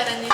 lenni.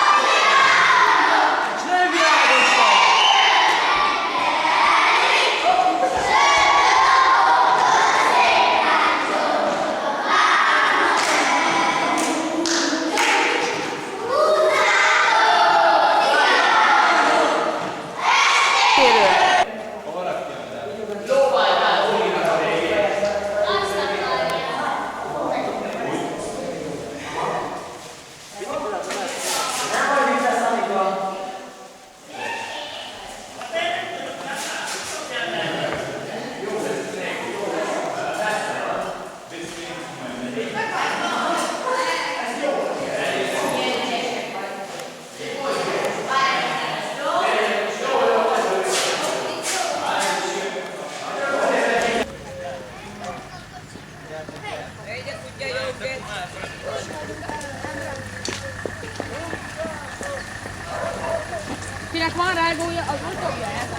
Kinek van rágója, az úgy dobja el.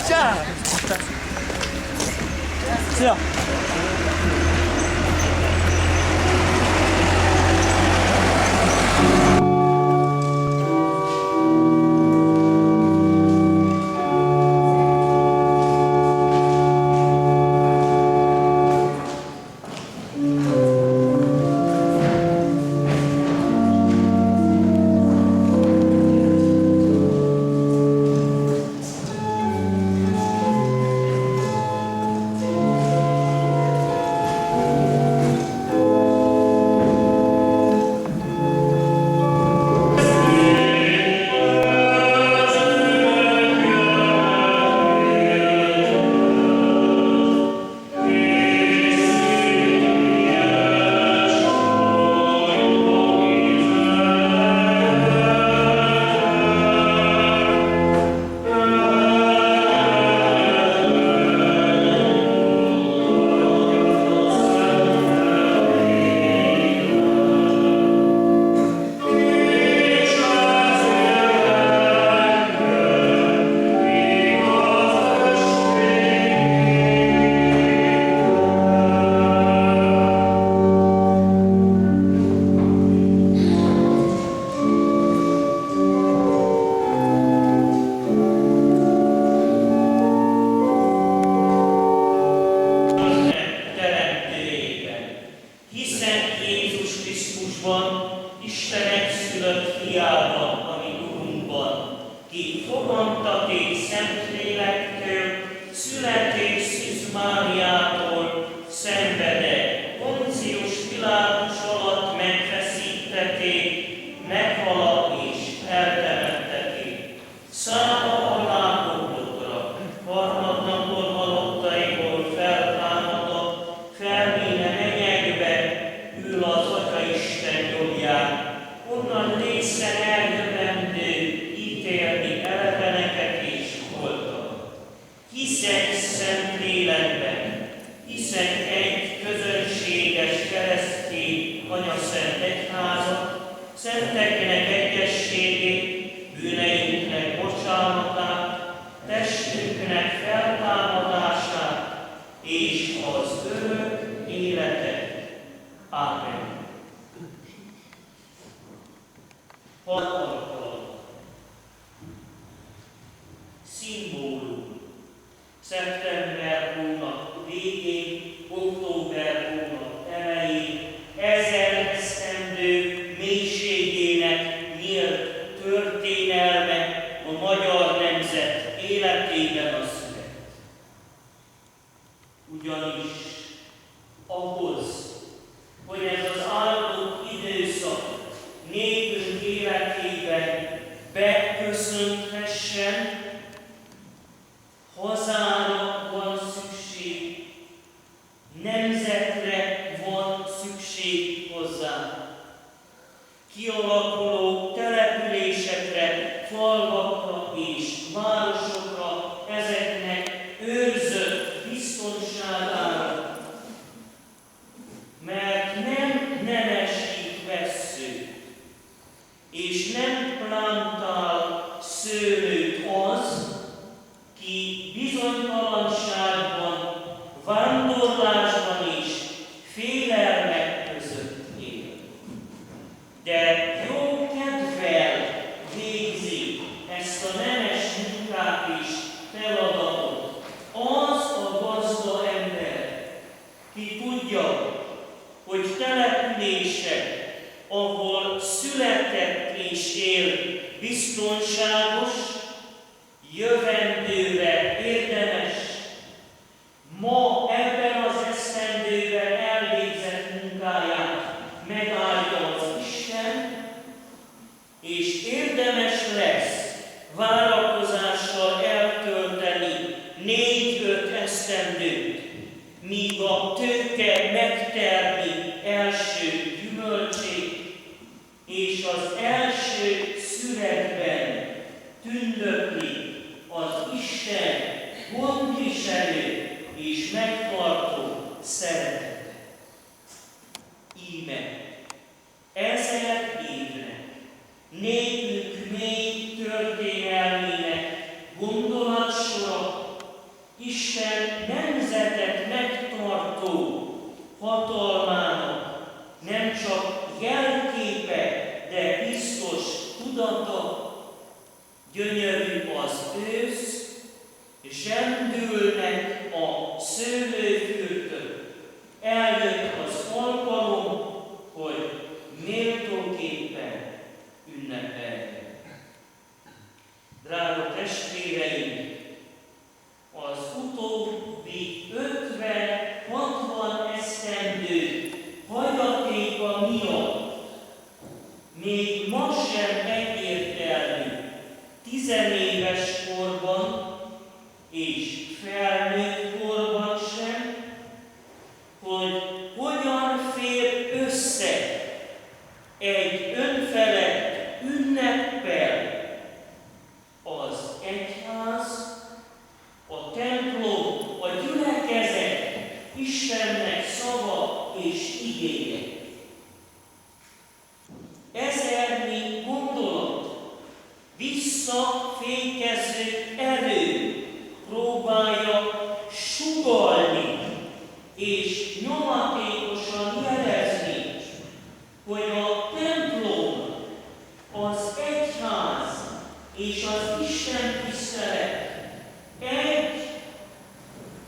Ciao! Szia! Szeptember hónap végén, október hónap elején, ezer esztendő mélységének nyílt történelme a magyar nemzet életében a szület. Ugyanis ahhoz, hogy ez az áldott időszak népünk életében beköszönhessen, hazára van szükség, nemzetre van szükség hozzá. Kialakuló településekre, falvakra és városokra, ezeknek őrzött biztonságára, mert nem nemesít vessző, és nem plántál szőlőt az, ki bizonyos bizonytalanságban, vándorlásban is, félelmek között él. De jó kedvel végzi ezt a nemes munkát és feladatot az a gazda ember, ki tudja, hogy települések, ahol született és él, biztonságos, jövendőre érdemes, ma ebben az esztendőben elvégzett munkáját megállja az Isten, és érdemes lesz várakozással eltölteni 4-5 esztendőt, míg a tőke megtermi első gyümölcsét, és az első szüretben tündökli az Isten gondviselő és megtartó szeretete. Íme 1000 évnek, népünk mély történelmének gondolatsora, Isten nemzetet megtartó hatalmának nem csak jelképe, de biztos tudata. Gyönyörű az ősz, zsendülnek a szőlőfürtök. Eljött az alkalom, hogy méltóképpen ünnepeljünk. Drága testvéreim, az utóbbi 50-60 esztendő hagyatéka miatt még ma sem egyértelmű, 10 éves korban és felnőtt korban sem, hogy hogyan fér össze egy önfelett ünneppel az egyház, a templom, a gyülekezet, Istennek szava és igéje. Ezernyi gondolat, visszafékező erő próbálja sugallni és nyomatékosan jelezni, hogy a templom, az egyház és az Isten tisztelet egy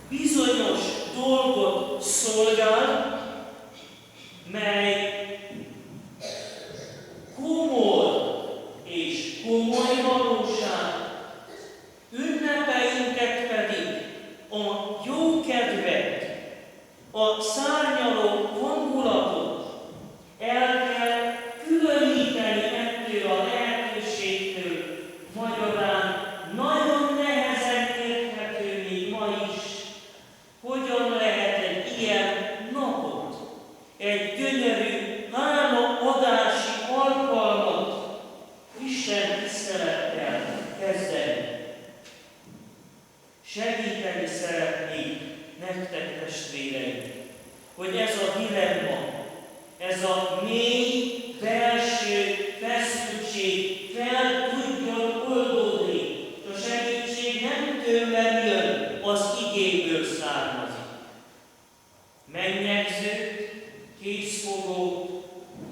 bizonyos dolgot szolgál, mely komoly és komoly valóság, ünnepeinket pedig a jókedvet, a szárnyaló hangulatot el kell különíteni ettől a lehetőségtől, magyarán nagyon nehezen érthető még ma is, hogyan lehet egy ilyen napot, egy gyönyörű hálaadási alkalmat Isten tisztelettel kezdeni. Segíteni szeretnék nektek, testvéreim, hogy ez a dilemma, ez a mély belső feszültség fel tudjon oldódni. A segítség nem tőlem jön, az igéből származik. Mennyegzőt, készfogót,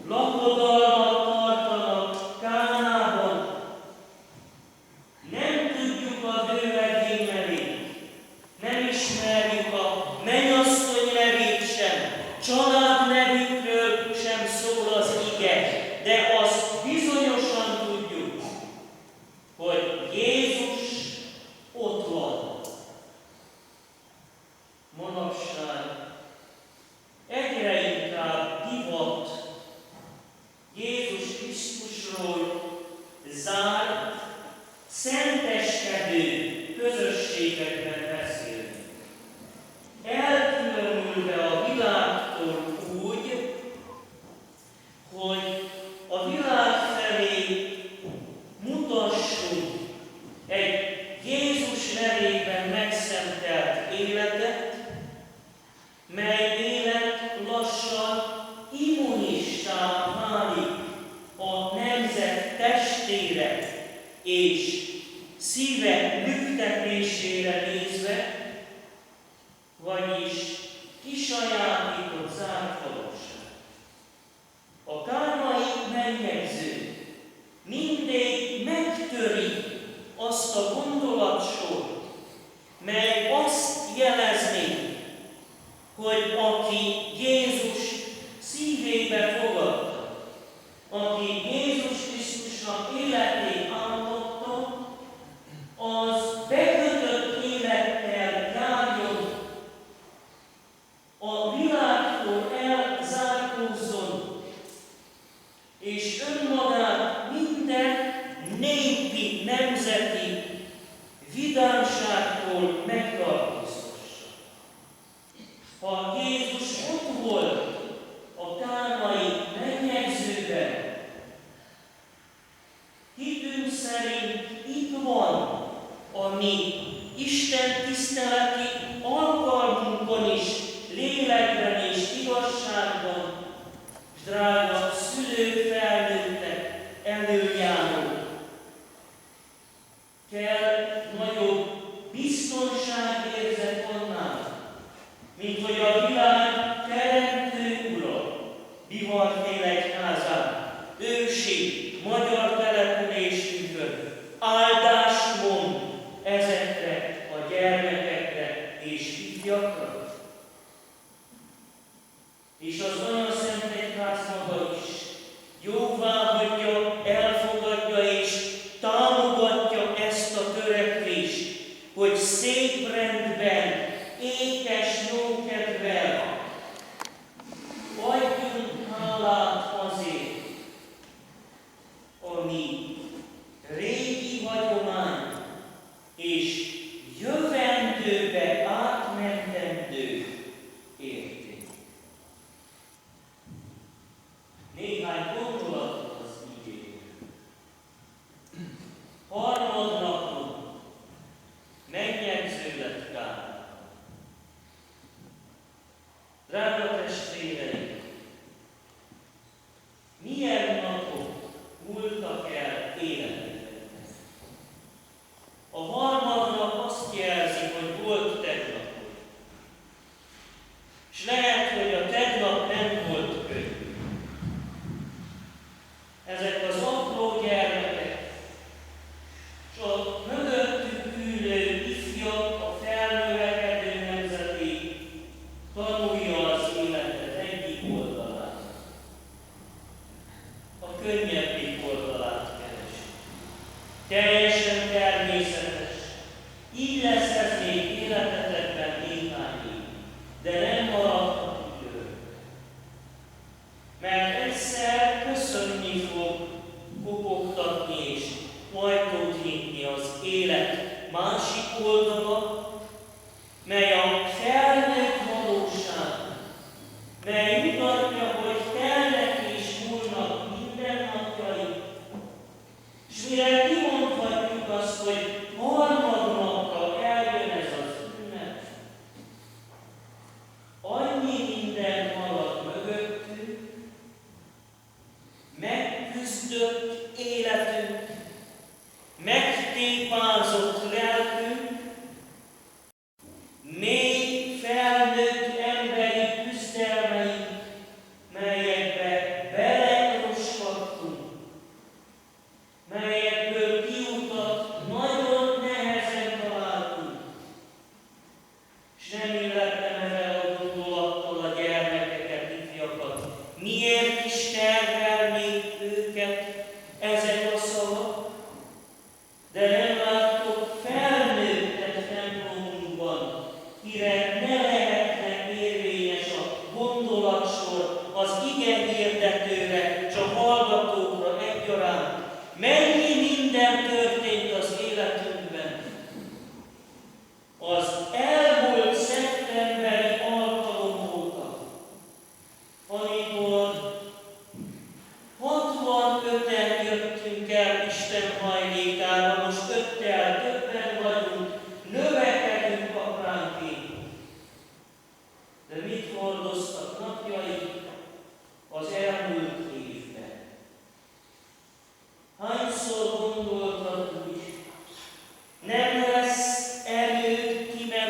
lakodalmat tartanak Kánában. Nem tudjuk a bőlegény nevét, nem ismerjük a mennyasszony nevét sem, család nevükről sem szól az ige, de azt bizonyosan tudjuk, hogy Jézus ott van. Manapság egyre inkább divat Jézus Krisztusról zárt, szenteskedő közösségekben beszélni. Elkülönülve a világtól úgy, hogy a világ felé mutassunk egy Jézus nevében megszentelt életet, mely élet lassan immunistá válik a nemzet testére és szíve lüktetésére mely azt jelezné, hogy aki Jézus szívébe fogadta, aki Jézus Krisztusnak életét álmodta, az bekötött élettel járjon, a világtól elzárkózzon, és önmagát minden népi, nemzeti vidámságtól megtartóztassa. Ha Jézus ott volt a kánai mennyegzőben, hitünk szerint itt van a mi Isten tiszteleti alkalmunkon is, lélekben és igazságban, és drága szülők, felnőttek, előjáró. Kell nagyobb biztonságérzet annál, mint hogy a világ teremtő ura, Bihar Egyházán, ősi magyar településünkön áldást mond ezekre a gyermekekre és ifjakra. És az Anyaszent Egyház maga is jóváhagyja, elfogadja és támogatja ezt a törekvést, hogy szép rendben, ékes jókedvel adjunk hálát azért, ami régi hagyomány és jövendőbe átmentendő érték. Néhány gondolatot az igéről. Harmadnapon mennyegző lett Kánán. Drága testvéreim, milyen napok múltak el életünkben? A harmadnap azt jelzi, hogy volt tegnap. És lehet, hogy a tegnap nem volt könnyű. Ezek az apró gyermekek, és a mögöttük ülő ifjak, a felnövekedő nemzeti tanulja az életet egyik oldalát. A könnyebbik oldalát keresi. Teljesen természetes. Így lesz ez még életetekben néhány év, de nem maradhat időre. Mert egyszer köszönni fog, kopogtatni és ajtót nyitni az élet másik oldala, mely a felnőtt valóság, mely mutatja, hogy telnek és múlnak mindennapjaink, és mire kimondhatjuk azt, hogy harmadnapra eljön ez az ünnep, annyi minden marad mögöttünk, megküzdött életünk, megtépázott lelkünk, mély felnőtt emberi küzdelmeink, melyekbe beleroskadtunk, melyekből kiutat nagyon nehezen találtunk, és nem illettem el a gondolattal a gyermekeket, ifjakat. Miért is terhelnék őket ezek a szavak? De nem láttok felnőttet templomunkban, kire ne lehetne érvényes a gondolatsor az ige hirdetőre, és a hallgatókra egyaránt. Mennyi minden történt az életünkben. Az elmúlt szeptemberi alkalom óta, amikor 65-en jöttünk el Isten hajlékára, most 5-tel többen vagyunk, növekedünk apránként. De mit hordoztak napjaik az elmúlt évben? Hányszor gondoltad úgy, nem lesz erőd kimenni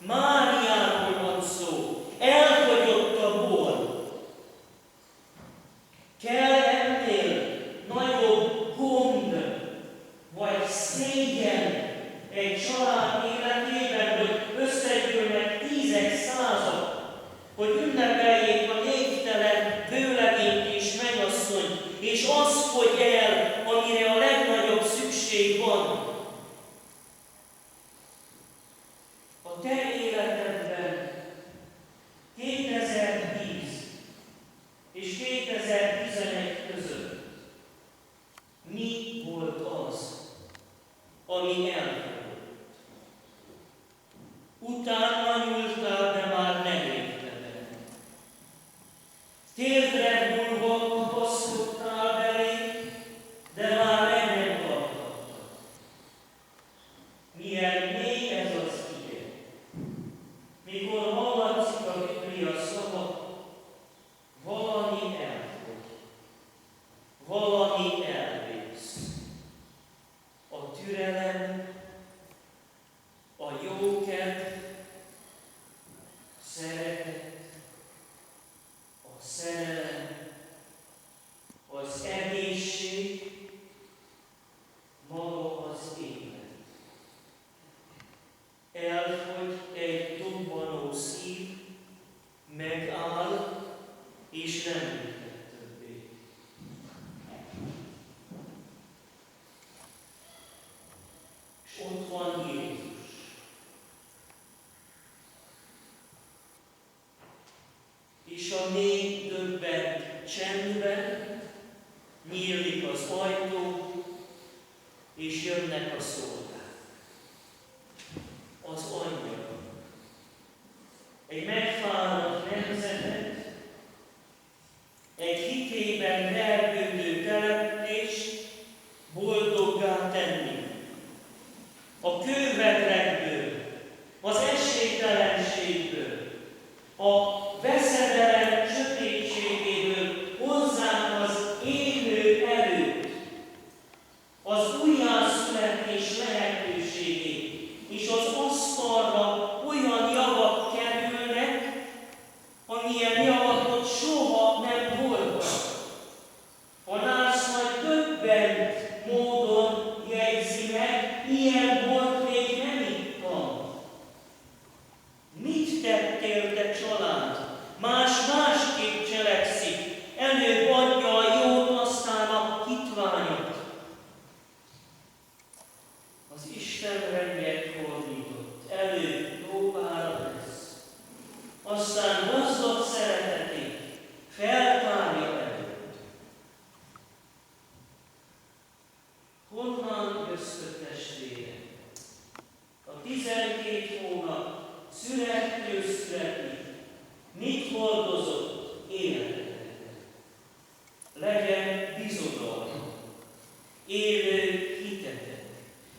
Máriáról van szó. Elfogyott a bor. Kell ennél nagyobb gond, vagy szégyen egy család életében, hogy összegyűlnek tízek, százak, hogy ünnepeljék a névtelen vőlegényt és mennyasszonyt, és az fogy el, amire a legnagyobb szükség van. A te életedben 2010 és 2011 között mi volt az, ami elfogyott? Utána nyúltál, de már nem érted. Térdre burva kapaszkodtál belé, de már nem tartottad. Milyen mély ez az ige. Mikor hallatszik a Biblia szava, valami elfogy, valami elvész. A türelem, a jókedv, szeretet, a szerelem, az egészség, maga az élet. Elfogy egy dobbanó szív, megáll, és nem működik többé. És ott van Jézus. És a mély döbbent csendben nyílik az ajtó, és jönnek a szolgák. Az angyalok. Egy megfáradt nemzetet, egy hitében vergődő települést boldoggá tenni. A kővedrekből, az esélytelenségből, a veszedelem sötétségéből hozzánk az élő erőt, az újjászületés lehetőségét, és az asztalra olyan javak kerülnek, amilyen javakot soha nem voltak. A nász majd döbbent módon jegyzi meg, ilyen volt még nem itt van. Mit tettél, te család? Másképp cselekszik, előbb adja a jót, aztán a hitványot. Az Isten rennyet fordított, előbb lópára lesz, aztán gazdag szeretetét feltárja előtt. Honnan jössz, testvérek? A 12 hónap születtől születni, mit hordozott életedben? Legyen bizodalma, élő hitetek.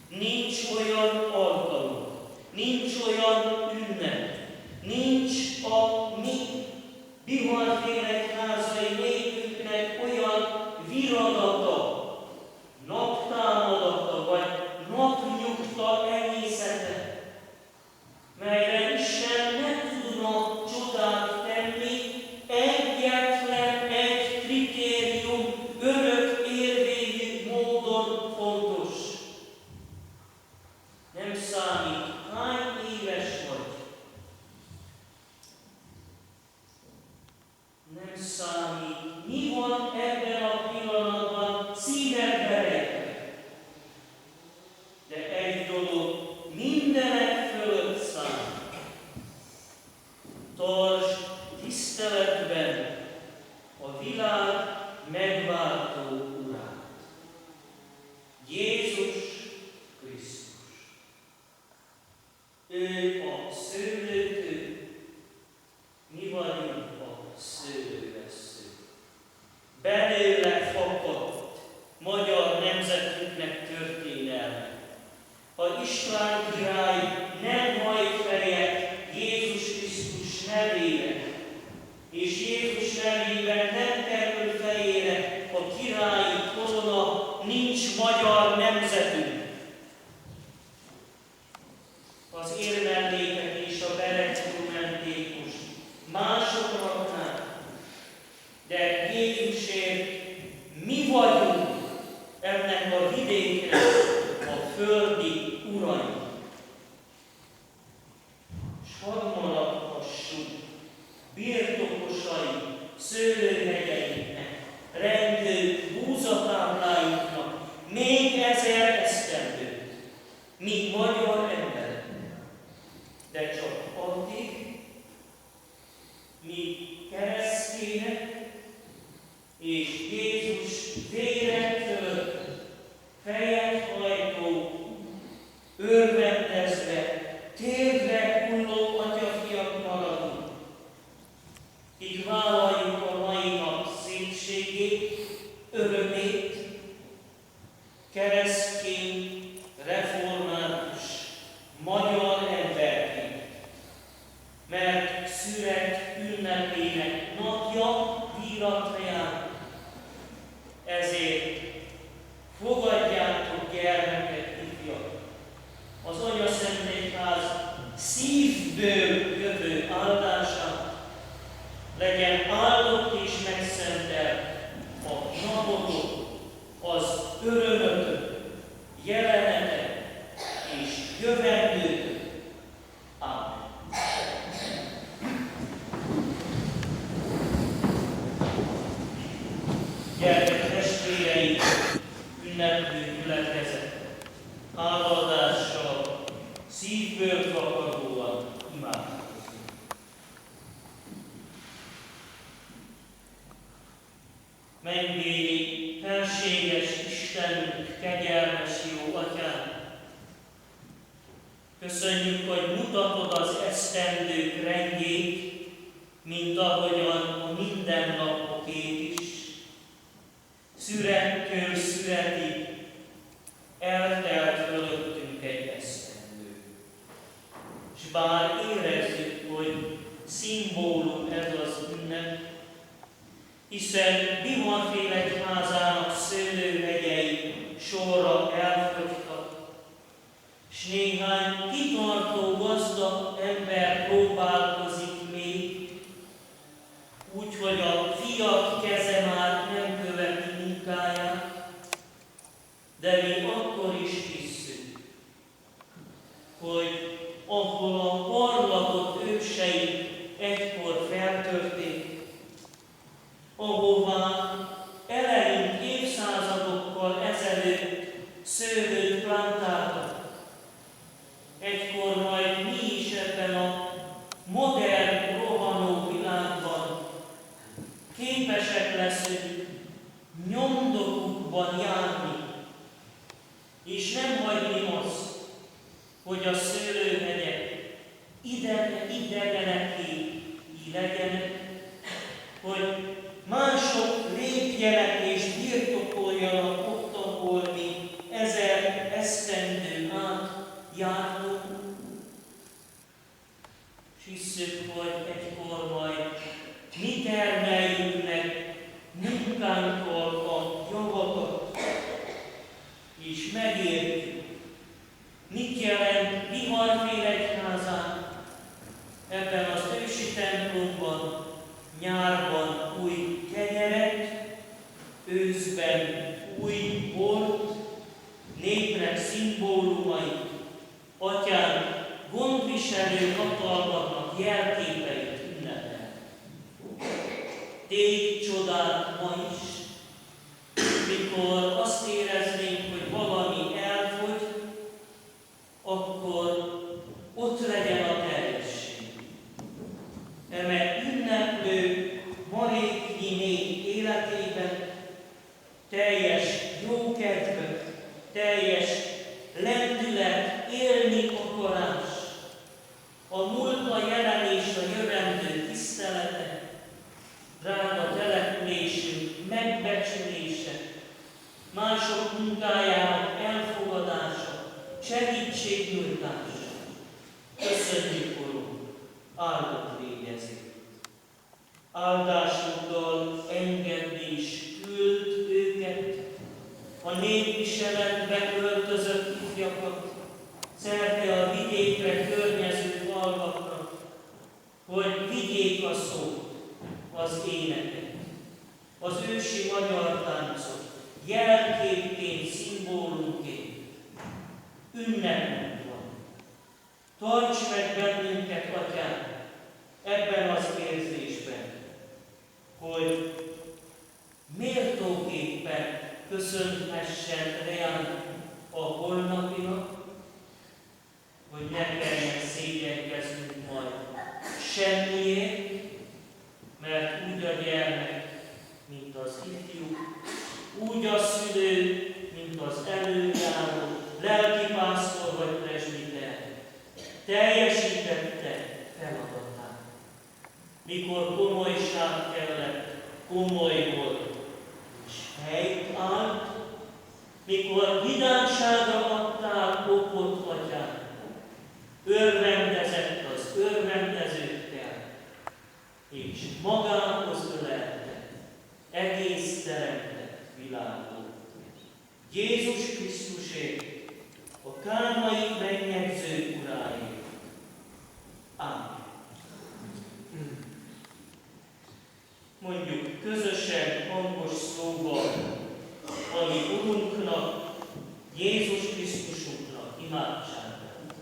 Nincs olyan alkalom, nincs olyan ünnep, nincs a mi bivarfélegházai népünknek olyan viradata, naptámadata vagy napnyugta egészete, melyre Isten nem tudna csodát tenni, egyetlen egy kritérium örök érvényű módon fontos. Nem számít, hány éves vagy. Nem számít, mi van ebben a pillanatban szívedbe rejtve. De egy dolog mindenek fölött számít. Tartsd tiszteletben a világ megváltó Urát, Jézus Krisztus. Ő a szőlőtő, mi vagyunk a szőlővessző. Belőle fakad magyar nemzetünknek történelme. Ha István király nem hajt fejet Jézus Krisztus nevére, és Jézus nevében nem kerül fejére a királyi korona, nincs magyar nemzetünk. Az érmellékek és a vidékre a földi urai. S hadd maradhassuk birtokosai szőlőhegyeinknek, rendő búzatábláinknak még 1000 esztendőt, mi magyar emberek. De csak addig, míg keresztjének és Jézus vére fölött fejet hajtó, örvendezve, térre hulló atyafiak maradunk, így vállaljuk a mai nap szépségét, örömét, keresztény, református, magyar emberként, mert szüret ünnepének napja víratra jár. Ezért fogadjátok gyermekek, ifjak, az Anyaszentegyház szívből jövő áldását, legyen áldott és megszentelt a napotok, az örömötök, jelenetek és jövendőtök. Amen. Gyermek testvéreim, ünneplő gyülekezet, hálaadással, szívből fakadóan imádkozunk. Mennybéli, felséges Istenünk, kegyelmes jó Atyánk, köszönjük, hogy mutatod az esztendők rendjét, mint ahogyan a mindennapokét is. Szürettől szüretig eltelt fölöttünk egy esztendő. És bár érezzük, hogy szimbólum ez az ünnep, hiszen Bihar Egyházának szőlőhegyei sorra elfogytak, s néhány kitartó gazdag ember próbálkozik még, úgyhogy a fiak keze már nem követi munkáját, de mi akkor is hisszük, hogy ahol a parlagot őseink egykor feltörték, ahová eleink évszázadokkal ezelőtt szőlőt plantáltak, egykor majd mi is ebben a modern, rohanó világban képesek leszünk nyomdokukban járni, és nem hagyni azt, hogy a szőlőhegyek idegeneké legyenek, hogy mások lépjenek és birtokoljanak ott, ahol mi 1000 esztendő át jártunk, és hisszük, hogy egykor majd mi termeljük meg munkánkkal a javakat, és megértjük, mit jelent Bihar Egyházán, ebben az ősi templomban, nyárban új kenyeret, őszben új bort, népnek szimbólumait, Atyánk gondviselő hatalmának jelképeit ünnepel. Tégy csodát ma is, mikor azt éreznénk, hogy valami elfogy, akkor ott legyen a teljesség. Eme ünneplő maréknyi nép életében teljes jókedv, teljes lendület, élni akarás, a múlt, a jelen és a jövendő tisztelete, drága településünk megbecsülése, mások munkájának elfogadása, segítségnyújtása. Köszönjük, Urunk, áldott légyezét. Áldásuddal engedd és küld őket, a népviseletbe öltözött ifjakat, szerte a vidékre környező falvakra, hogy vigyék a szót, az éneket, az ősi magyar táncot, jelképként, szimbólumként szimbolumként. Ünnepünk van. Tarts meg bennünket, Atyám, ebben az érzésben, hogy méltóképpen köszönhessen reánk a holnapinak, hogy ne kelljen szégyenkeznünk majd semmiért, mert úgy a gyermek, mint az ifjú, úgy a szülő, mint az előjáró, lelkipásztor vagy presbiter, teljesítette feladatát. Mikor komolyság kellett, komoly volt, és helyt állt, mikor vidámságra adtál okot, Atyám, örvendezett az örvendezőkkel, és magához ölelte egész teremtett világot. Jézus Krisztusért, a kármai mennyegző uráért. Ámen. Mondjuk közösen, hangos szóval, ami Urunknak, Jézus Krisztusunknak imádságát.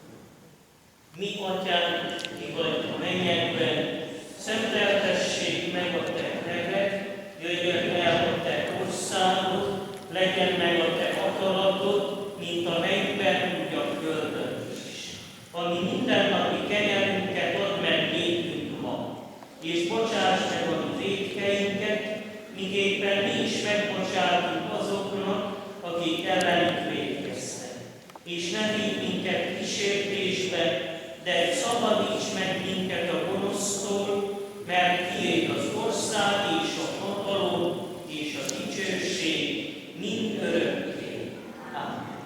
Mi, Atyánk, ki vagy a mennyekben, szenteltessék meg a te neved, jöjjön el a te országod, legyen meg a te akaratod, mint a mennyben, úgy a földön is. Ami mindennapi kenyerünket add meg nékünk ma, és bocsáss meg a mi vétkeinket, miképpen mi is megbocsátunk azoknak, akik ellenünk vétkeztek. És ne vigy minket kísértésbe, de szabadíts meg minket a gonosztól, mert tiéd az ország és a hatalom és a dicsőség mind örökké. Ámen.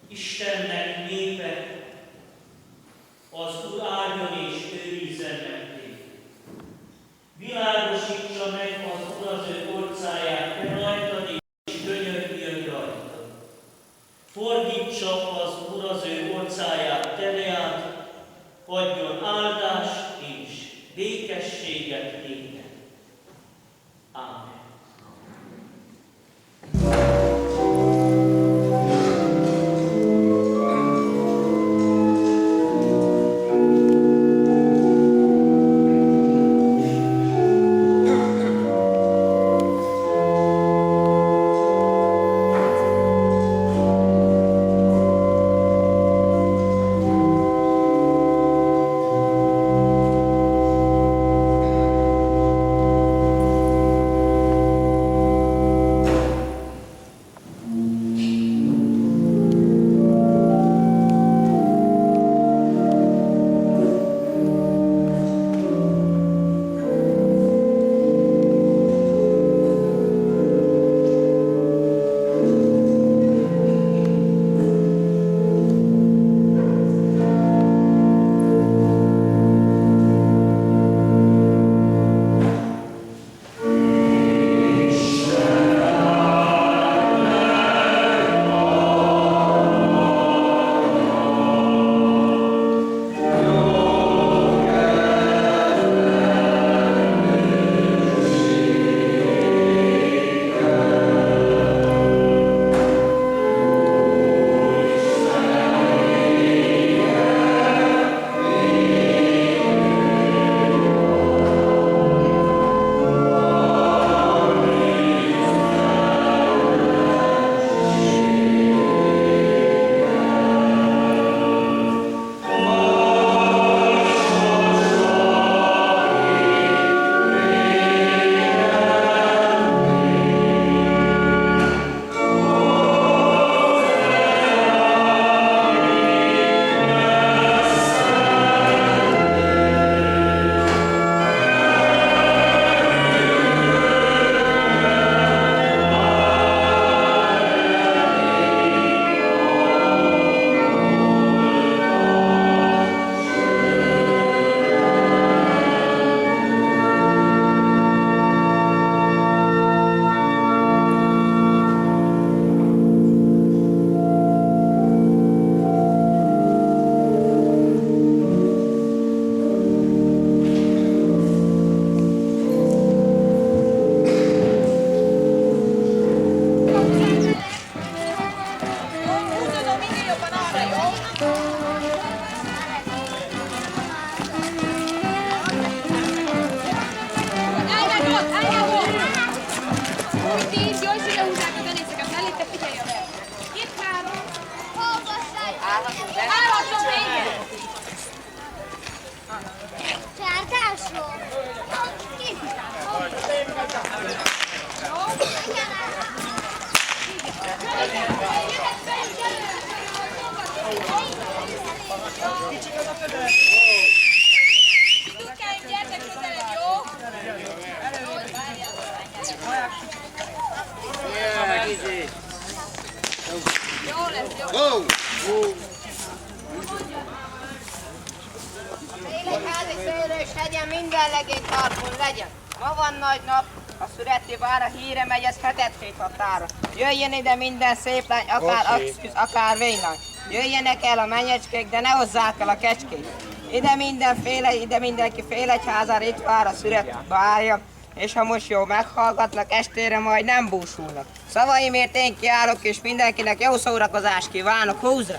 Istennek népe, az Úr áldjon és őrizzen meg téged. Világosítsa meg az Úr az ő orcáját te rajtad, és könyörüljön rajtad. Fordítsa az Úr az ő orcáját te reád, adjon áldást és Állhatszom végig! Csárdásról! Dukáim, gyertek közelebb, jó? Jó lesz, jó. Székházi szőlős hegyen minden legény tartón legyen. Ma van nagy nap, a szüreti vár, a híre megy, ez Fetetfék határa. Jöjjön ide minden szép lány, akár axűz, akár vénylány. Jöjjenek el a menyecskék, de ne hozzák el a kecskék. Ide mindenki fél egyházár, itt vár a szüreti várja. És ha most jó meghallgatnak, estére majd nem búsulnak. Szavaimért én kiállok, és mindenkinek jó szórakozást kívánok, húzra!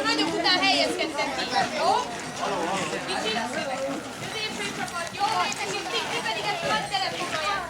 Nagyok után helyezkedtek ki, jó? Kicsit középső csapat, jó? Ti pedig ezt a telefonolják.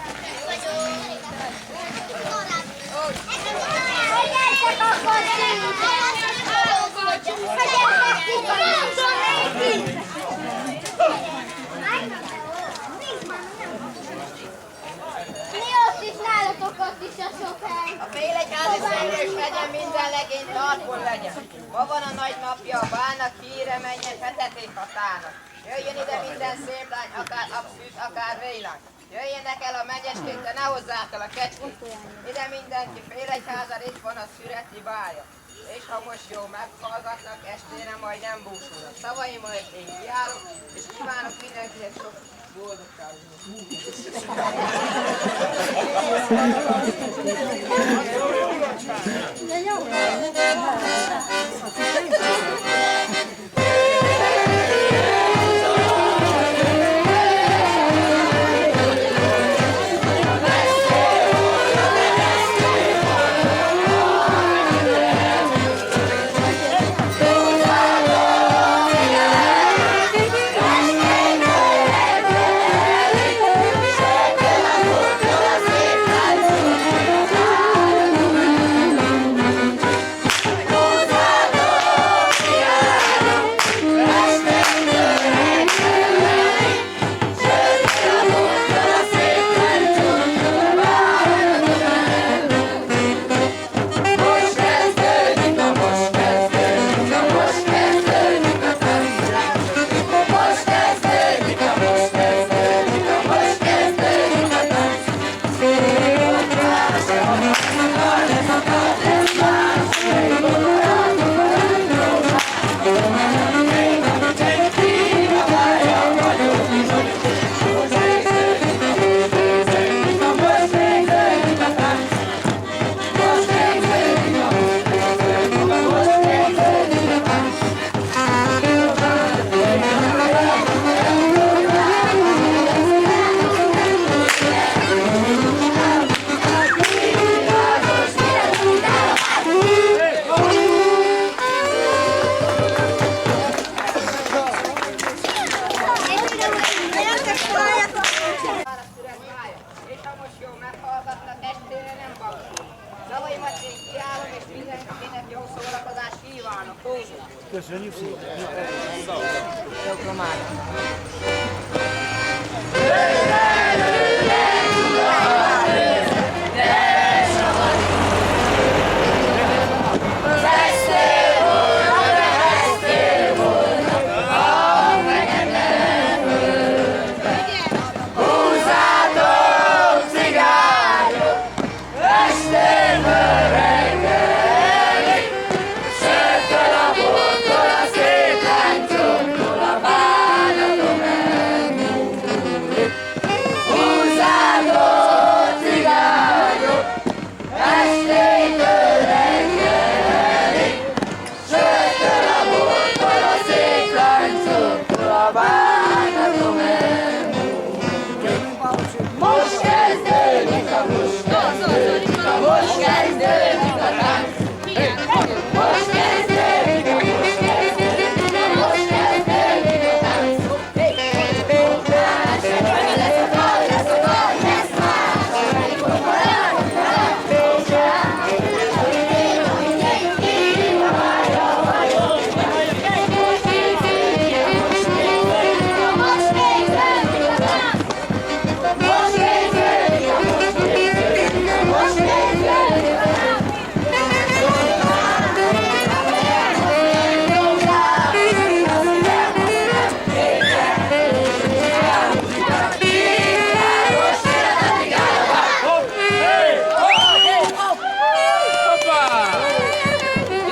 A félegyházi szőlős hegyen minden legény tartón legyen. Ma van a nagy napja, a bálnak híre menjen Fetetfék hatának. Jöjjön ide minden szép lány, akár abszűz, akár vénylány. Jöjjenek el a menyecskék, de ne hozzák el a kecskét. Ide mindenki félegyházar, itt van a szüreti bálja. És ha most jó meghallgatnak, estére majd nem búsulnak. Szavaimmal én kiállok, és kívánok mindenkinek sok boldogságot.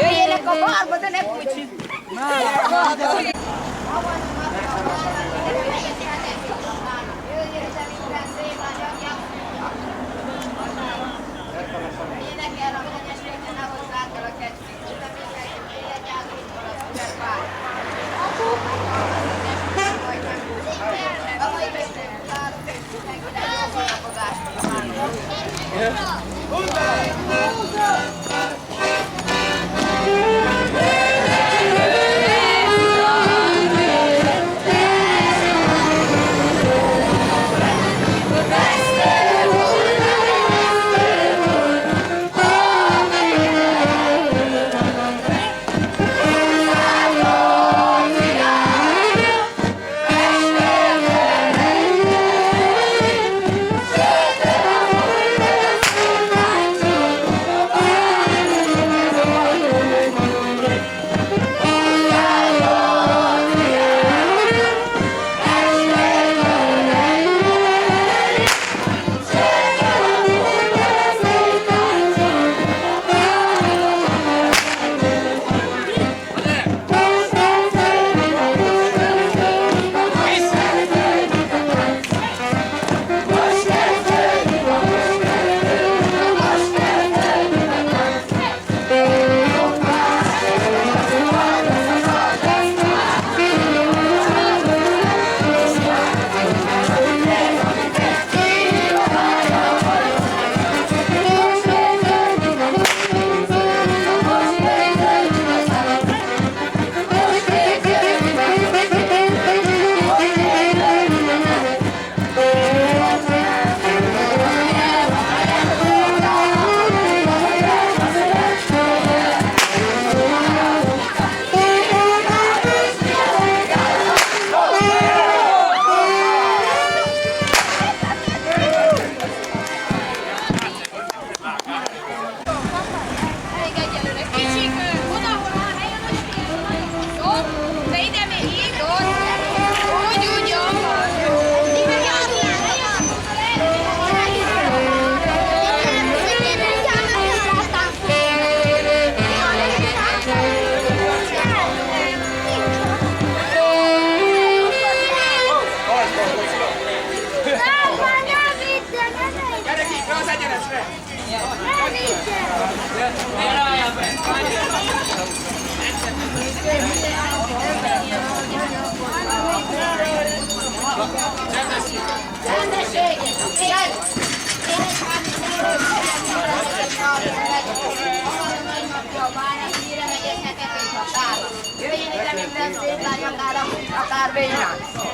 Jöjjenek a bárba, de ne pucsit! Jöjjenek el a kegyességben, ne hozzák el a kecskét. De mindenki éjjel-gyászítól a szület vár. Tavaly beszélünk, mindenki legjobb gondolkodást kívánok.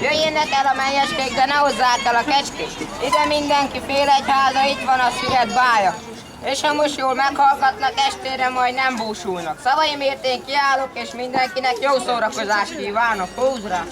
Jöjjenek el a mennyeskék, de ne hozzák el a kecskét. Ide mindenki fél egy háza, itt van a szület bája. És ha most jól meghallgatnak, estére majd nem búsulnak. Szavaimért én kiállok, és mindenkinek jó szórakozást kívánok. Húzz rá!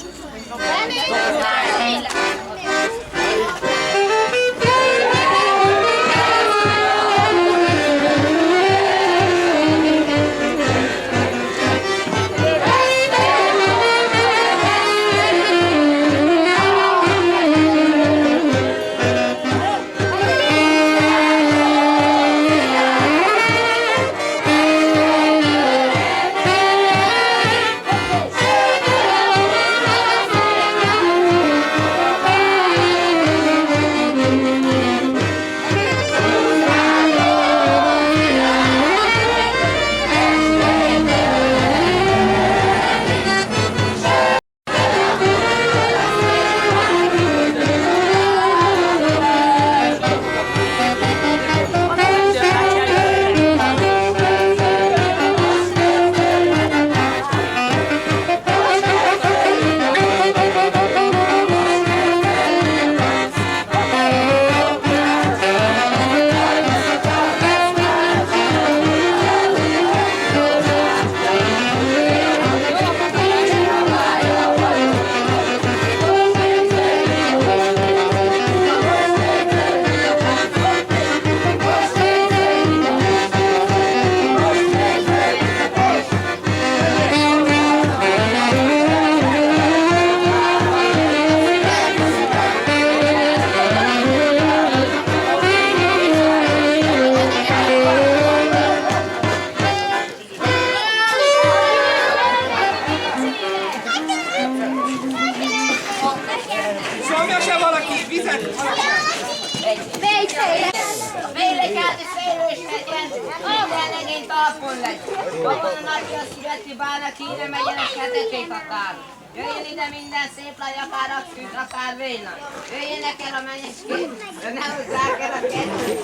Vélekelti szélőshetjen, minden legény talpon legy. Babon a napja születi bálnak híre megyenes hetetét akár. Jöjjön ide minden szép lány, akár akszűz, akár véna. Jöjjenek el a menyecskék, de ne hozzák el a kettőt.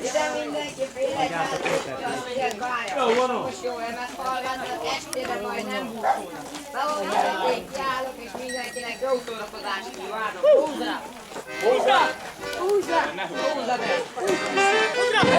Ide mindenki vélekelti, hogy ez bája. Most jó, mert hallgatnak, estére majd nem búsulnak. Szavamért én kiállok, és mindenkinek jó szórakozást kívánok. Húzd rá! Húzd rá! Húzd rá! Húzd rá!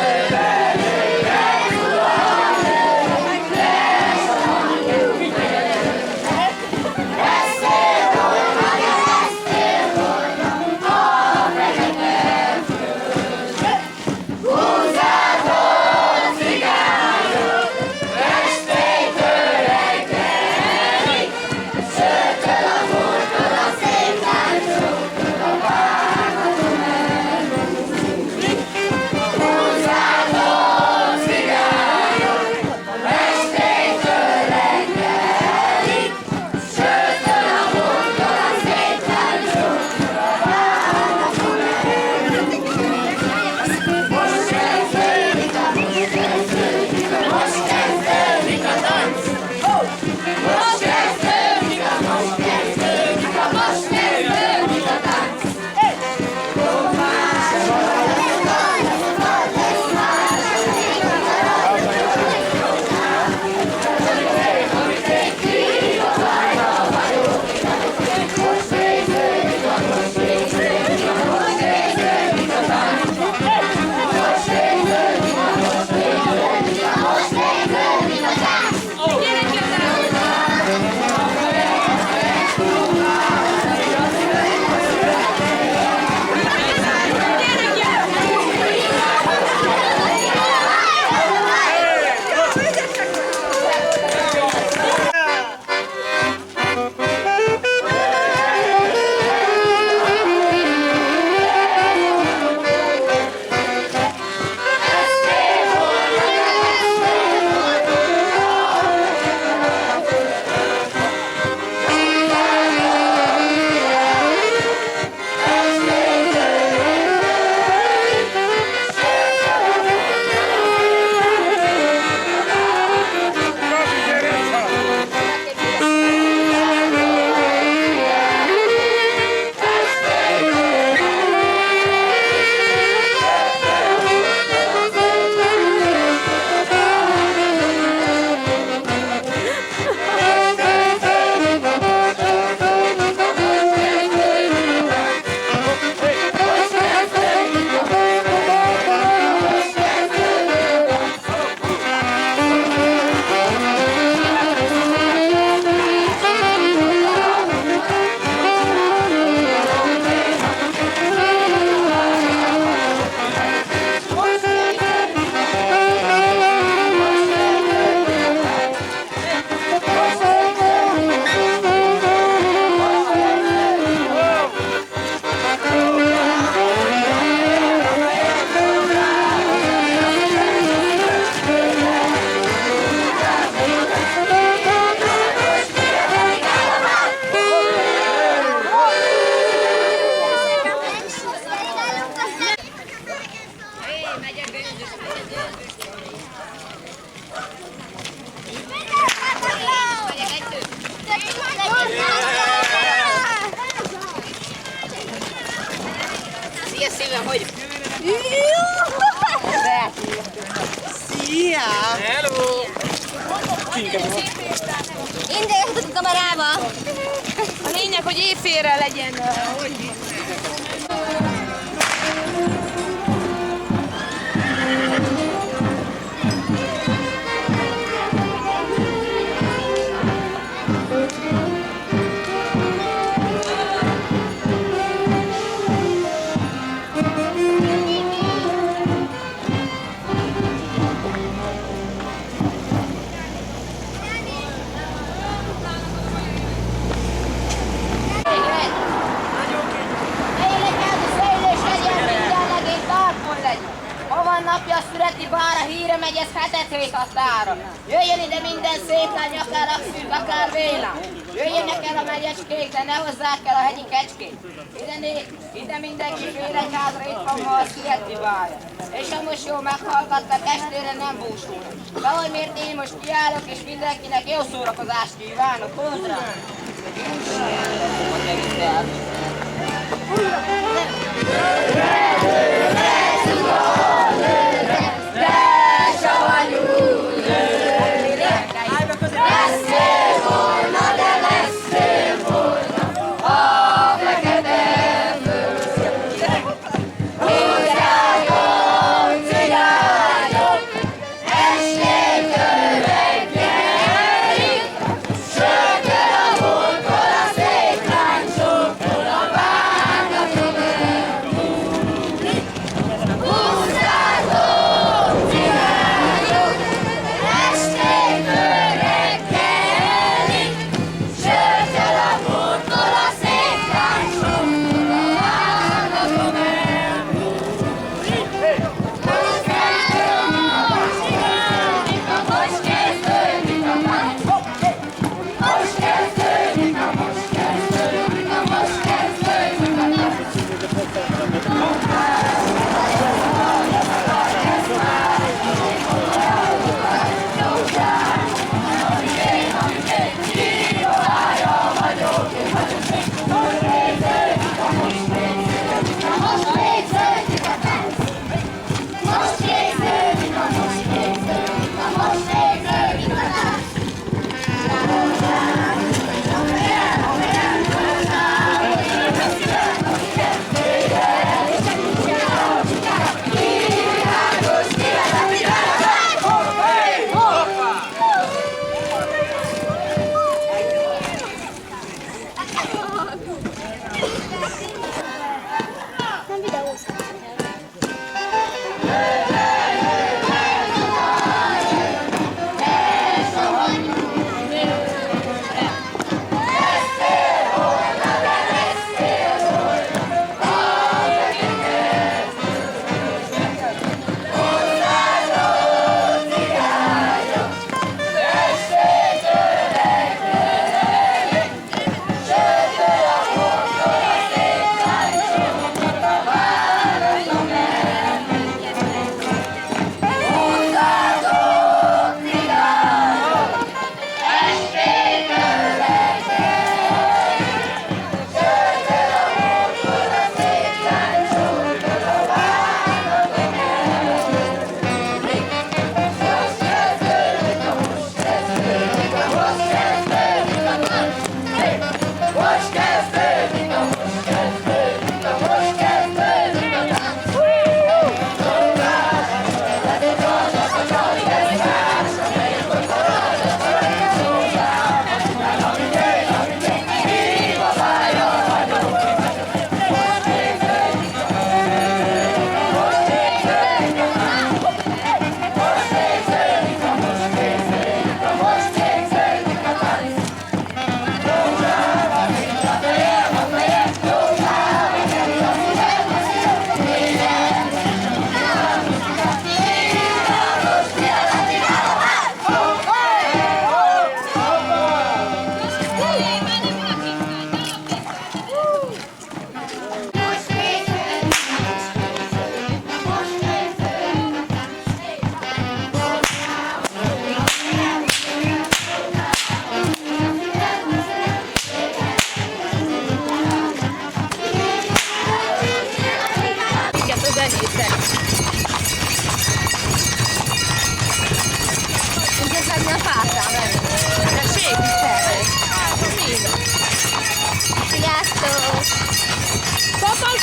nézve, hogy... Szia! Induljatok a kamerába! A lényeg, hogy éjfélre legyen... Napja a szüreti bára, híre megy, ez hetet határa. Jöjjön ide minden szép lány, akár Akszűz, akár Vélán. Jöjjenek el a megyecskék, de ne hozzák el a hegyi kecskét. Ide mindenki félegyházra, itt van ma a szüreti bára. És ha most jól meghallgattak, estére nem búsulnak. De hogy miért én most kiállok, és mindenkinek jó szórakozást kívánok, hozzá!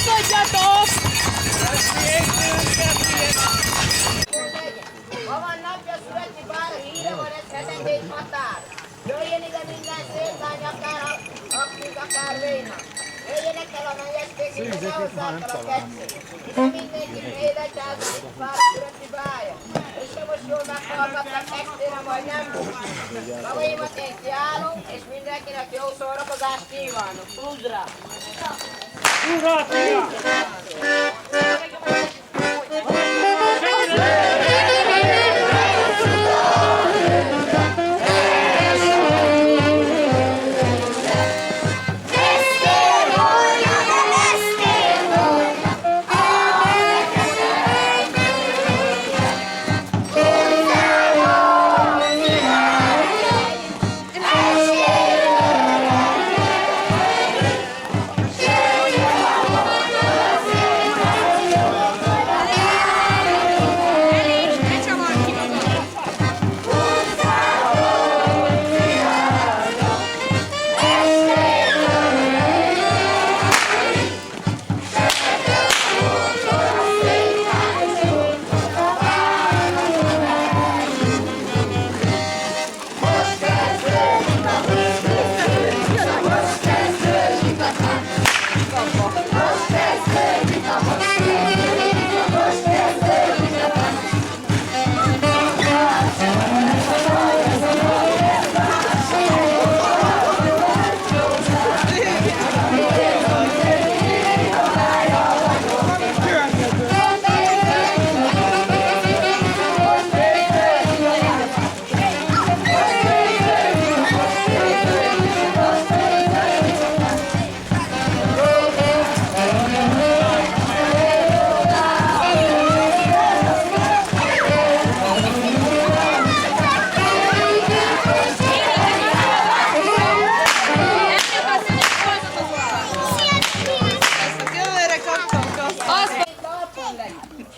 Nyugodjatok! Ma van napja születi bár, híre van ez hetendély határ. Jöjjön ide minden szép lány, akár aktív, akár véna. Jöjjenek el a mennyesték, ide ne hozzák el a kettőt. Ide mindenki édesház, pár születi bája. És ha most jól meghallgatnak estére, majd nem bújnak. Szavaimat én kiállom, és mindenkinek jó szórakozást kívánok. Húzd rá! Ura, fia!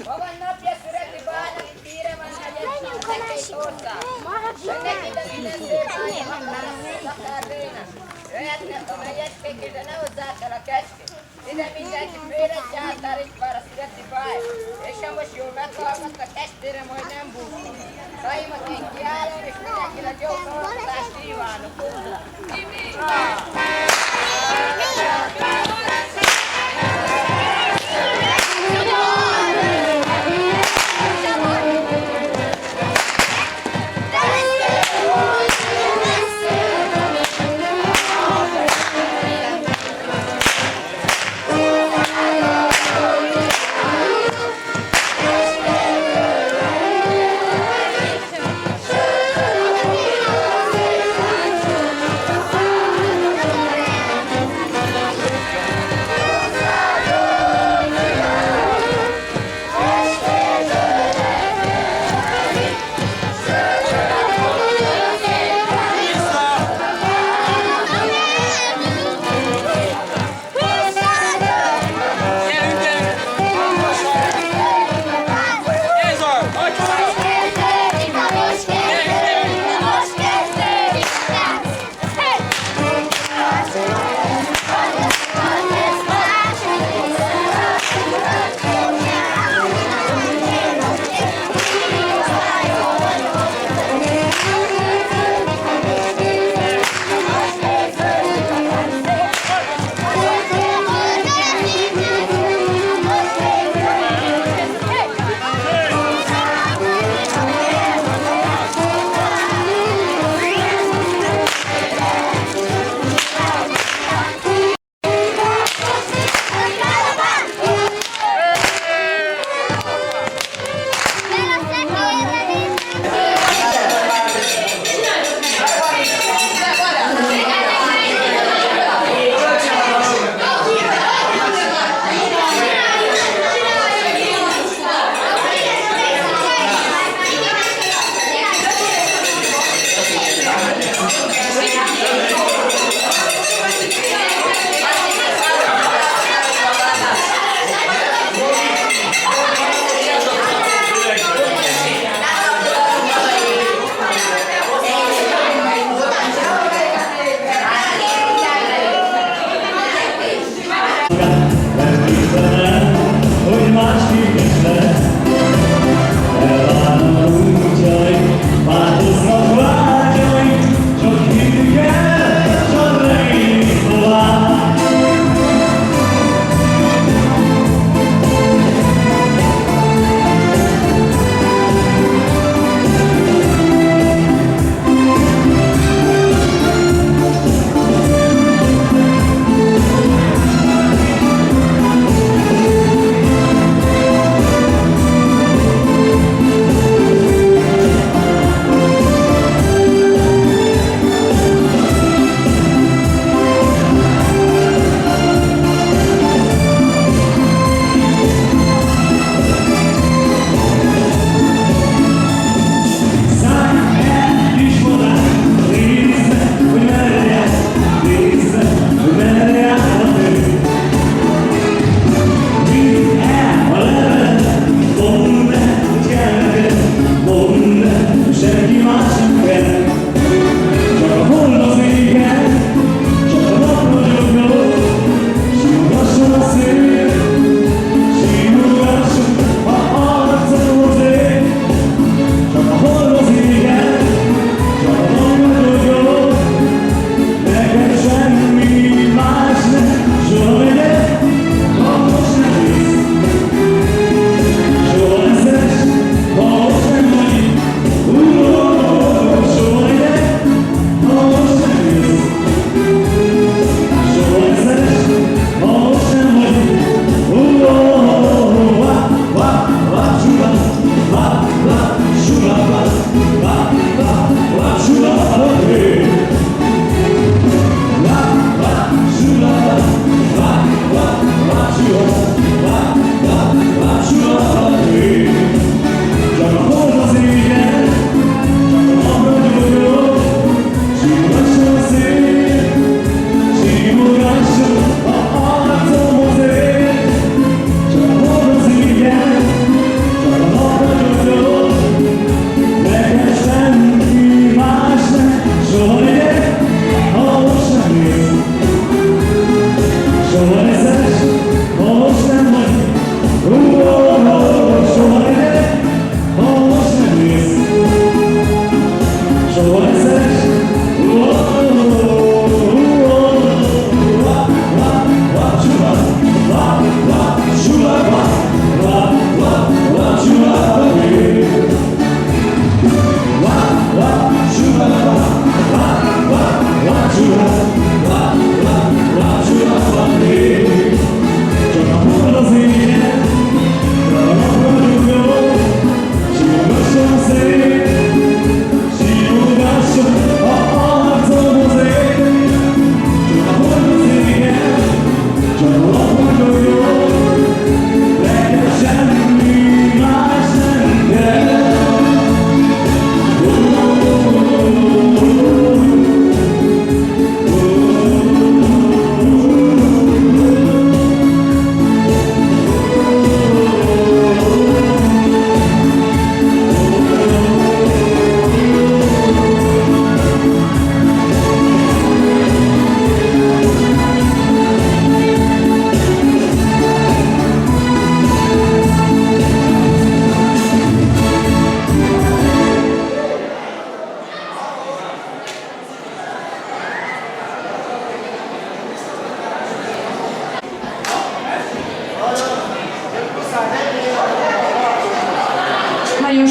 Ma van napja születi bárnak, itt híre van hegyes ország. Jönnek ide minden szép lány, akár véna. Jöhetnek a megyeskék, de ne hozzák el a kecskét. Ide mindenki féletje átár, itt vár a születi báj. És ha most jól meghallgatnak, estére majd nem bújnak. Szaimat én kiállom, és mindenkinek jó szórakozást kívánok.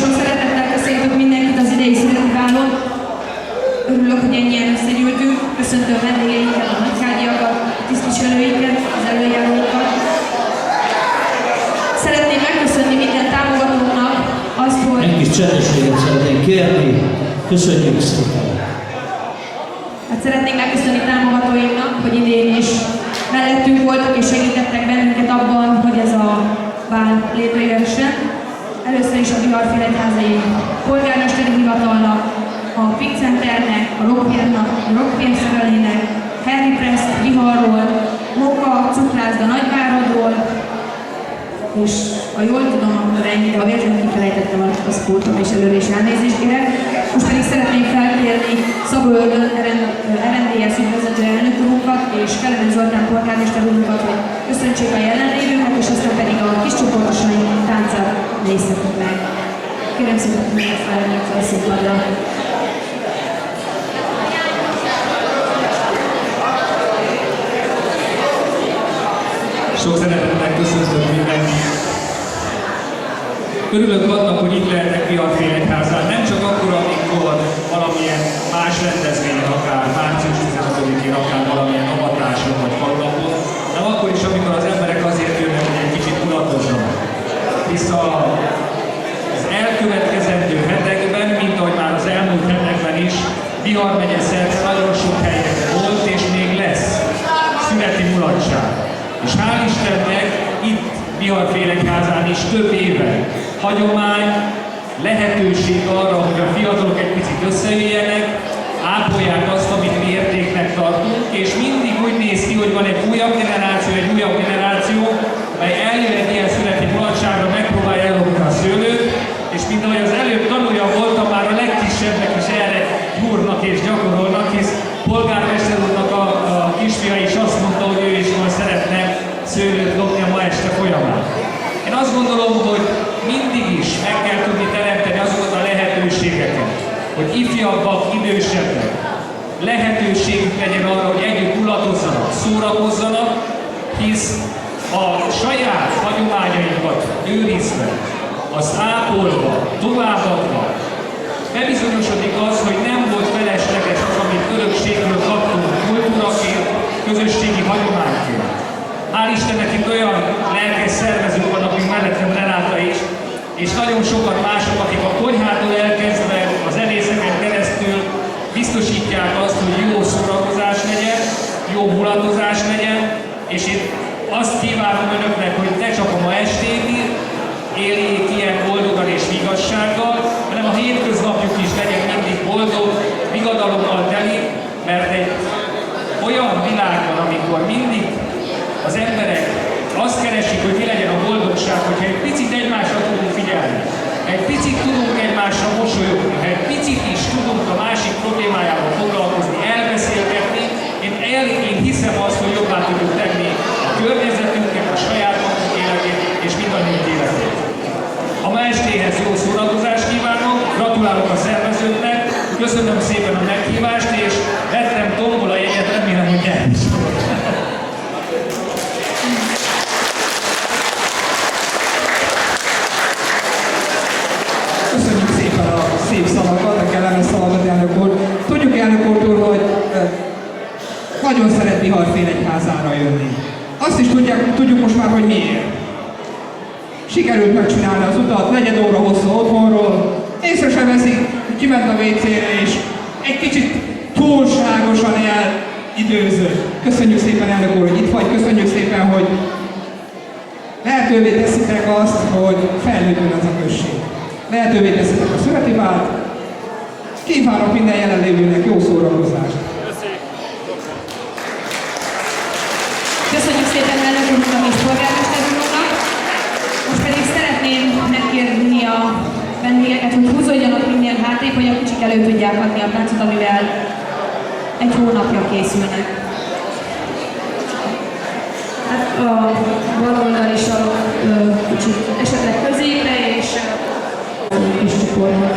sok szeretettel köszöntök mindenkit az idei születiválón. Örülök, hogy ennyien összegyűltünk. Köszöntöm a vendégeinket, a nagykádiakat, a tisztviselőinket, az előjárókat. Szeretném megköszönni minden támogatóknak azt, hogy... Egy kis csendességet szeretnénk kérni. Köszönjük szépen! Hát szeretnénk megköszönni támogatóinknak, hogy idén is mellettünk voltak és segítettek bennünket abban, hogy ez a bál létrejöhessen. Először is a Bihar Félegyházai polgármesteri hivatalnak, a Pink Centernek, a Rockfilm szerelének, Harry Press Biharról, Moka Cukrászda Nagyváradról, és ha jól tudom, akkor ennyi, de ha véletlenül kifelejtettem, azt szóltam és előre is elnézést kérek. Most pedig szeretnénk felkérni Szabó Ördön RMDS ügyvezető elnök urunkat és Kelemen Zoltán polgármester urunkat, hogy köszöntsék a jelenlévőket, és aztán pedig a kis csoportosaink táncát részletek meg. Kérem szépen, hogy megfelelően fel színpadra. Sok szeretettel köszöntök mindenkit. Örülök annak, hogy itt lehetek Bihar Félegyházán, nem csak akkor, amikor valamilyen más rendezvényen, akár március 15-én, akár valamilyen avatáson vagy falunapon, hanem akkor is, amikor az emberek azért jönnek, hogy egy kicsit mulatozzanak. Hisz az elkövetkezendő hetekben, mint ahogy már az elmúlt hetekben is, Bihar megye szerte nagyon sok helyen volt és még lesz születi mulatság. És hál' Istennek itt Bihar Félegyházán is több éve hagyomány, lehetőség arra, hogy a fiatalok egy picit összejöjjenek, ápolják azt, amit mi értéknek tartunk, és mindig úgy néz ki, hogy van egy újabb generáció, mely eljön egy ilyen születi mulatságra, megpróbálja ellopni a szőlőt, és mint ahogy az előbb tanulja voltam, már a legkisebbek is erre gyúrnak és gyakorolnak, hisz polgármester úrnak a kisfia is azt mondta, hogy ő is majd szeretne szőlőt lopni a ma este folyamán. Én azt gondolom, hogy mindig is meg kell tudni teremteni azokat a lehetőségeket, hogy ifjabbak, idősebbek lehetőségük legyen arra, hogy együtt mulatozzanak, szórakozzanak, hisz a saját hagyományainkat őrizve, azt ápolva, továbbadva, bebizonyosodik az, hogy nem volt felesleges az, amit örökségből kaptunk kultúraként, közösségi hagyományként. Hál' Istennek itt olyan lelkes szervezők vannak, mint mellettem Renáta is, és nagyon sokat mások, akik a konyhától elkezdve a zenészeken keresztül biztosítják azt, hogy jó szórakozás legyen, jó mulatozás legyen, és én azt kívánom önöknek, hogy ne csak a ma estét éljék ilyen boldogan és vigassággal, hanem a hétköznapjuk is legyen mindig boldog, vigadalommal teli, mert egy olyan világban, amikor mindig az emberek azt keresik, hogy mi legyen a boldogság, hogyha egy picit egymásra tudunk figyelni, egy picit tudunk egymásra mosolyogni, egy picit is tudunk a másik problémájával foglalkozni, elbeszélgetni, én hiszem azt, hogy jobbá tudjuk tenni a környezetünket, a saját magunk életét és mindannyiunk életét. A ma estéhez jó szórakozást kívánok, gratulálok a szervezőknek, köszönöm szépen a meghívást, és vettem tombola jegyet, remélem, hogy nyert. Köszönjük szépen a szép szavakat, a kellemes szavakat, elnök úr. Tudjuk, elnök úr, hogy nagyon szeret Bihar Félegyházára jönni. Azt is tudjuk most már, hogy miért. Sikerült megcsinálni az utat, 4 óra hosszú otthonról, észre sem veszik, hogy kiment a WC-re, és egy kicsit túlságosan elidőzött. Köszönjük szépen, elnök úr, hogy itt vagy, köszönjük szépen, hogy lehetővé teszitek azt, hogy fejlődjön ez a község. Lehetővé teszitek a születi vált. Kívánok minden jelenlévőnek jó szórakozást! Köszönjük szépen elnök úrnak és polgármester úrnak. Most pedig szeretném megkérni a vendégeket, hogy húzódjanak minden hátrébb, hogy a kicsik elő tudják adni a táncot, amivel egy hónapja készülnek. Hát a bal oldal is a kicsit esetleg középre, és kis csoportban.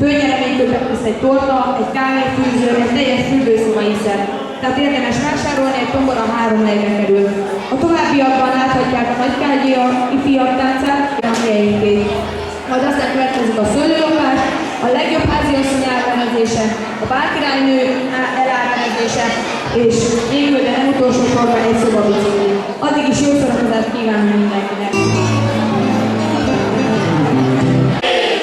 főnyereménykötet plusz egy torta, egy kávéfűző, egy teljes fürdőszoba ízet. Tehát érdemes vásárolni, egy tombora 3 helyre kerül. A továbbiakban láthatják a nagykágyia ifjabb táncát, a helyinkét. Majd aztán következik a szőlőlopás, a legjobb háziasszony elrenezése, a bálkirálynő elárendezése, és végül, de nem utolsó sorban egy szobabicikli. Addig is jó szórakozást kívánunk mindenkinek! Hey!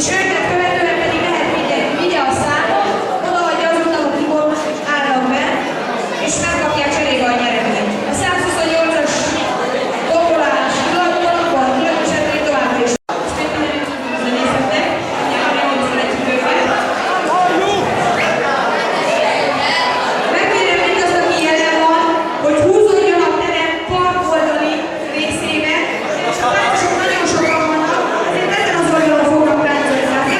És őket követően pedig lehet vigye a számot, odaadja azoknak, akik állnak be, és megkapják cserébe a nyereményt. A 128-as dobolás pillanatban különösen továbbra is. Ezt még mindenki nézhetnek, nyilván szeretjük őket. Megkérem mindazt, aki jelen van, hogy húzódjon a terem parkoldali részébe, és a társok nagyon sokan vannak, ezért ezen az oldalon fognak ráncolni.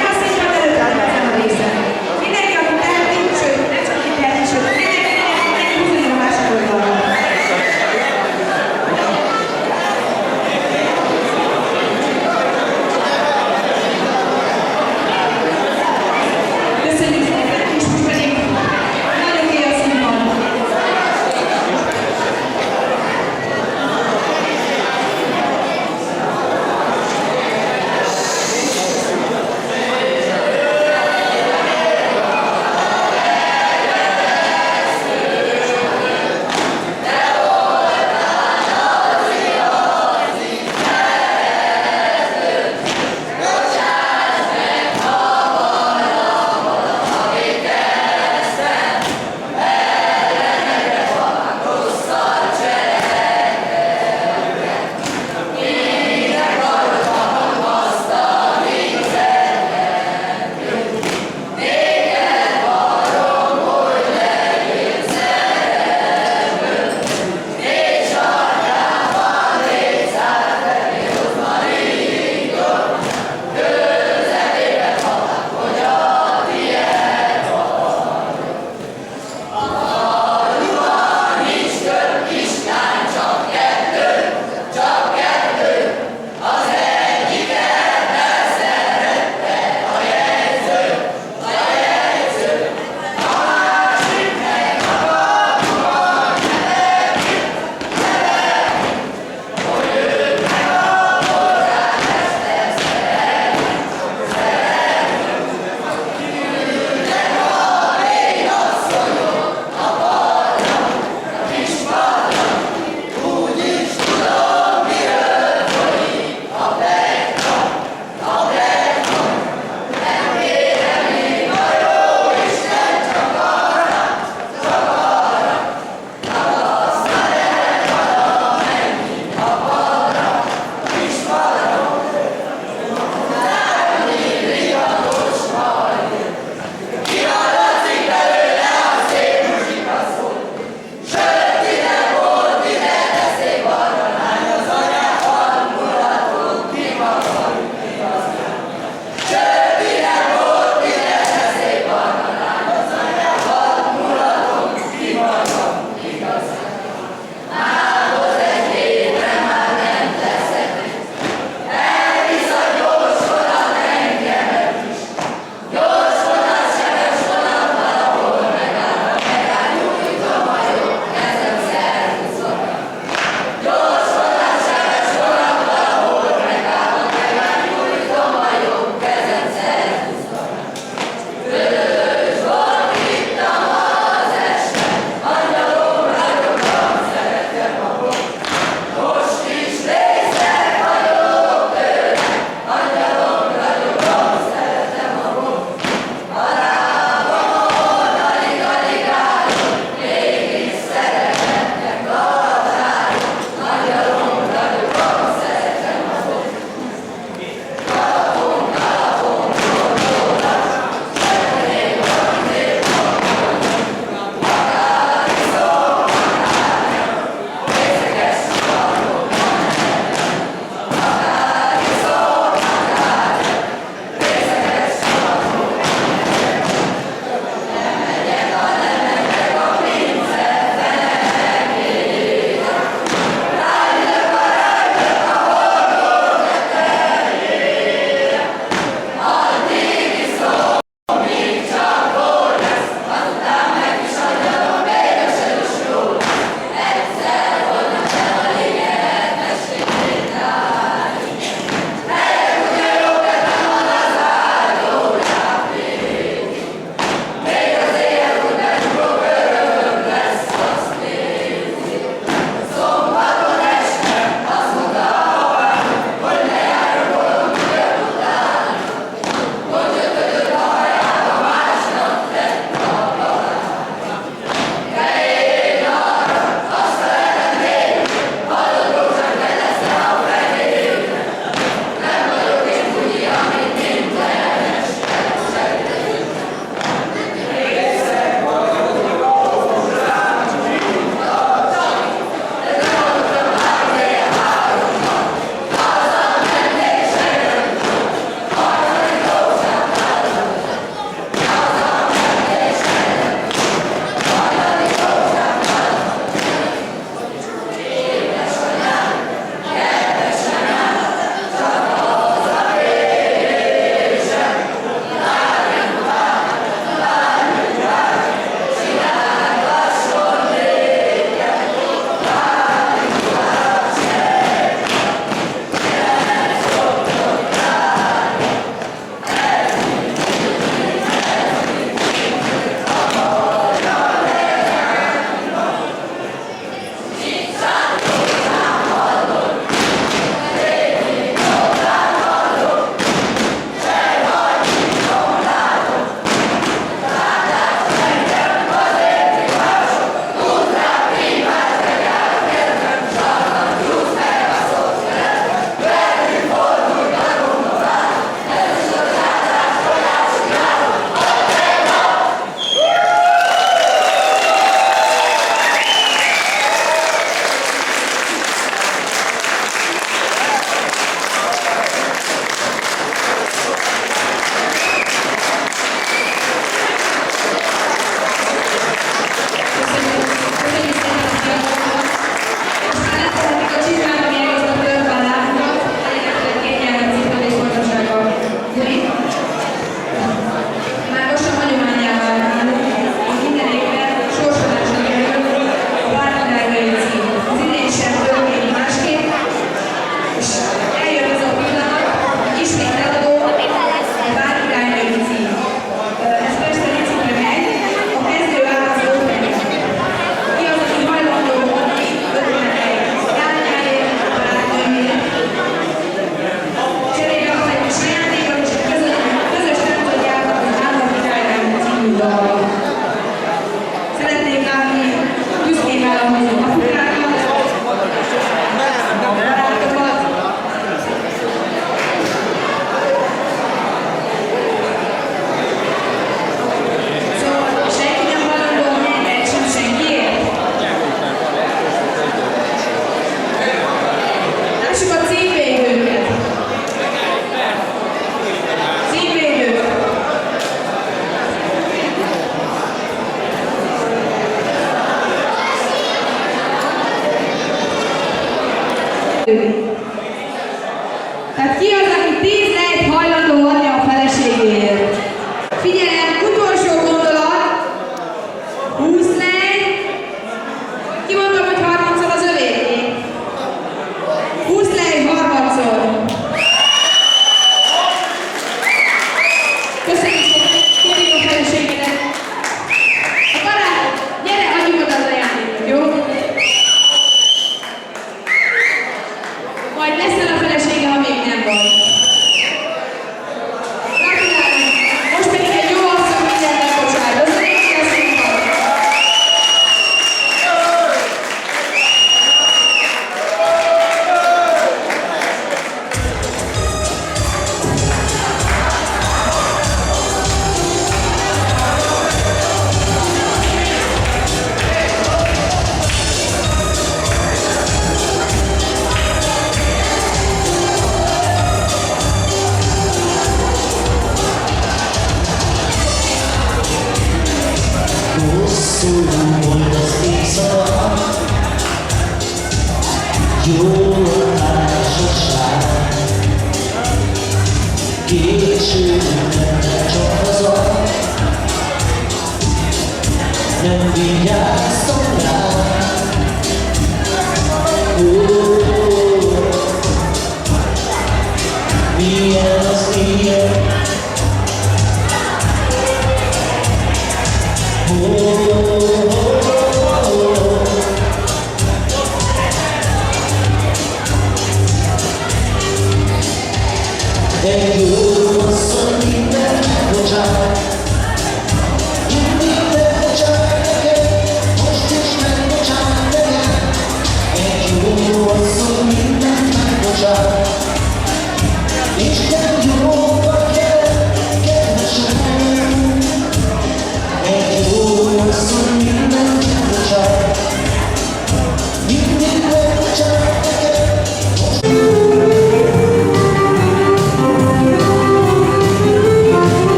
vigyázz